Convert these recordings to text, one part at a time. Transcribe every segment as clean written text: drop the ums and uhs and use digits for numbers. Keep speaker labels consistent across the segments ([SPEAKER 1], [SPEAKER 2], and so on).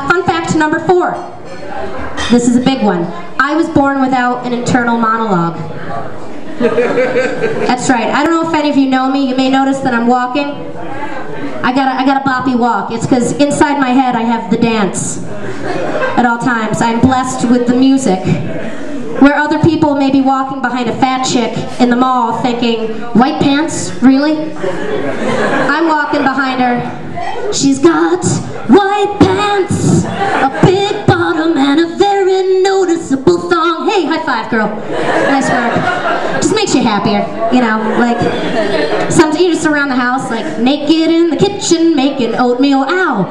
[SPEAKER 1] Fun fact number 4. This is a big one. I was born without an internal monologue. That's right. I don't know if any of you know me. You may notice that I'm walking. I got a boppy walk. It's because inside my head I have the dance at all times. I'm blessed with the music. Where other people may be walking behind a fat chick in the mall thinking, white pants? Really? I'm walking behind her. She's got white pants, a big bottom, and a very noticeable thong. Hey, high five, girl. Nice work. Just makes you happier, you know, like, sometimes you're just around the house, like, naked in the kitchen, making oatmeal, ow.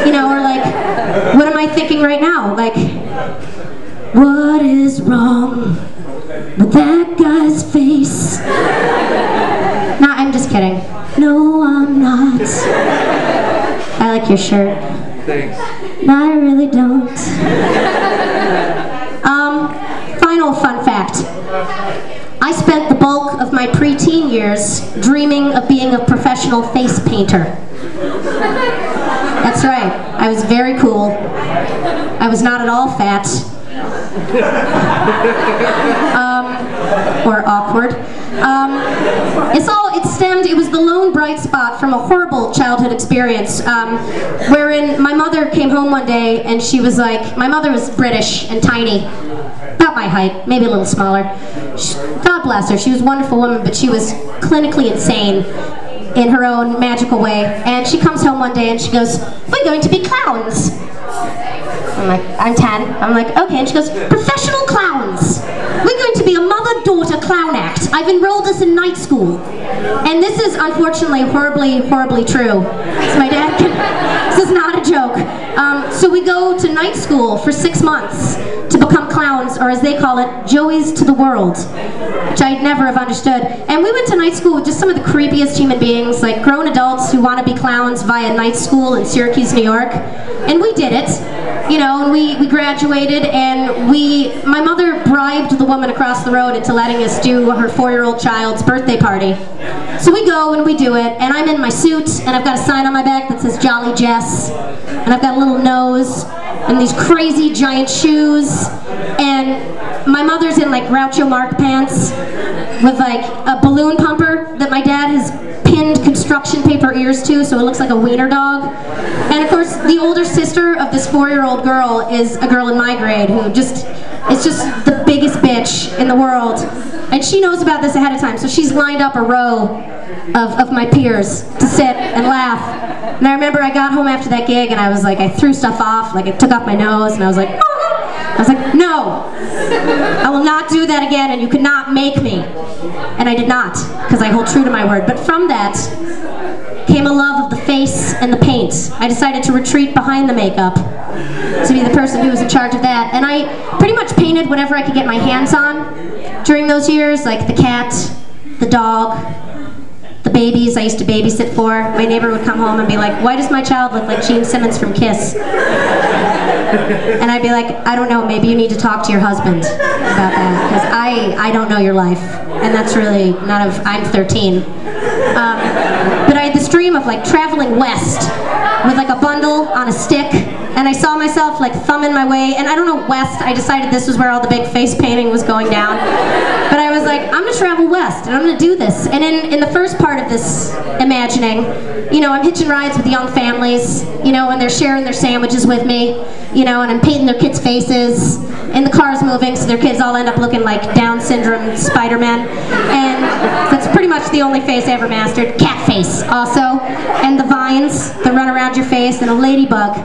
[SPEAKER 1] You know, or like, what am I thinking right now? Like, what is wrong with that guy's face? Nah, I'm just kidding. No, I'm not. I like your shirt.
[SPEAKER 2] Thanks.
[SPEAKER 1] No, I really don't. Final fun fact. I spent the bulk of my preteen years dreaming of being a professional face painter. That's right. I was very cool. I was not at all fat. Or awkward. It was the lone bright spot from a horrible childhood experience, wherein my mother came home one day and she was like, my mother was British and tiny, about my height, maybe a little smaller. God bless her, she was a wonderful woman, but she was clinically insane in her own magical way. And she comes home one day and she goes, we're going to be clowns. I'm like, I'm 10. I'm like, okay. And she goes, professional clowns. We're going to be a mother-daughter clown act. I've enrolled us in night school. And this is, unfortunately, horribly, horribly true. So my dad this is not a joke. So we go to night school for 6 months to become clowns, or as they call it, Joeys to the world, which I'd never have understood. And we went to night school with just some of the creepiest human beings, like grown adults who want to be clowns via night school in Syracuse, New York. And we did it. You know, and we graduated, and my mother bribed the woman across the road into letting us do her 4-year-old child's birthday party. So we go and we do it, and I'm in my suit, and I've got a sign on my back that says Jolly Jess, and I've got a little nose, and these crazy giant shoes, and my mother's in like Groucho Marx pants with like a balloon pumper that my dad has pinned construction paper ears to, so it looks like a wiener dog. And of course, the older sister of this 4-year-old girl is a girl in my grade who is just the biggest bitch in the world. And she knows about this ahead of time, so she's lined up a row of my peers to sit and laugh. And I remember I got home after that gig and I was like, I threw stuff off, like I took off my nose, and I was like, no, I will not do that again, and you could not make me. And I did not, because I hold true to my word. But from that came a love of the face and the paint. I decided to retreat behind the makeup to be the person who was in charge of that. And I pretty much painted whatever I could get my hands on during those years, like the cat, the dog, the babies I used to babysit for. My neighbor would come home and be like, why does my child look like Gene Simmons from Kiss? And I'd be like, I don't know, maybe you need to talk to your husband about that, because I don't know your life, and that's really none of, I'm 13. But I had this dream of like traveling west with like a bundle on a stick, and I saw myself like thumbing my way, and I don't know, west, I decided this was where all the big face painting was going down. But I was like, I'm gonna travel west, and I'm gonna do this. And in the first part of this imagining, you know, I'm hitching rides with young families, you know, and they're sharing their sandwiches with me, you know, and I'm painting their kids' faces, and the car's moving, so their kids all end up looking like Down syndrome Spider-Man. And that's pretty much the only face I ever mastered. Cat face, also. And the vines that run around your face, and a ladybug.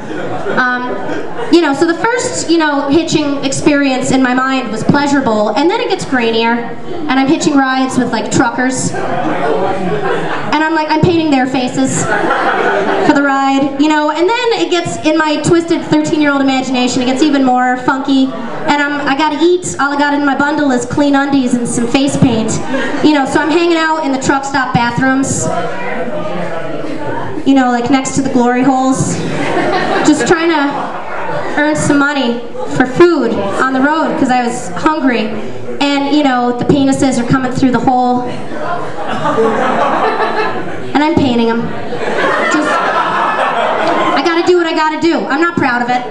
[SPEAKER 1] You know, so the first, you know, hitching experience in my mind was pleasurable, and then it gets grainier, and I'm hitching rides with like truckers, and I'm painting their faces for the ride, you know, and then it gets, in my twisted 13-year-old imagination, it gets even more funky, and I gotta eat. All I got in my bundle is clean undies and some face paint, you know, so I'm hanging out in the truck stop bathrooms, you know, like next to the glory holes, just trying to earn some money for food on the road because I was hungry. And, you know, the penises are coming through the hole. And I'm painting them. I gotta do what I gotta do. I'm not proud of it,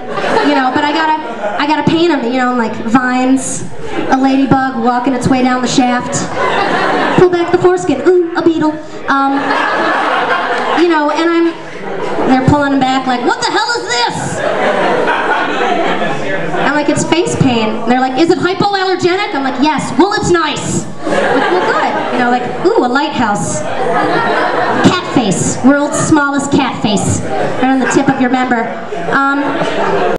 [SPEAKER 1] you know, but I gotta paint them, you know, like vines, a ladybug walking its way down the shaft, pull back the foreskin, ooh, a beetle, you know, and they're pulling them back like, what the hell is this? I'm like, it's face paint. And they're like, is it hypoallergenic? I'm like, yes. Well, it's nice. I'm like, well, good. You know, like, ooh, a lighthouse. Cat face. World's smallest cat face. Right on the tip of your member.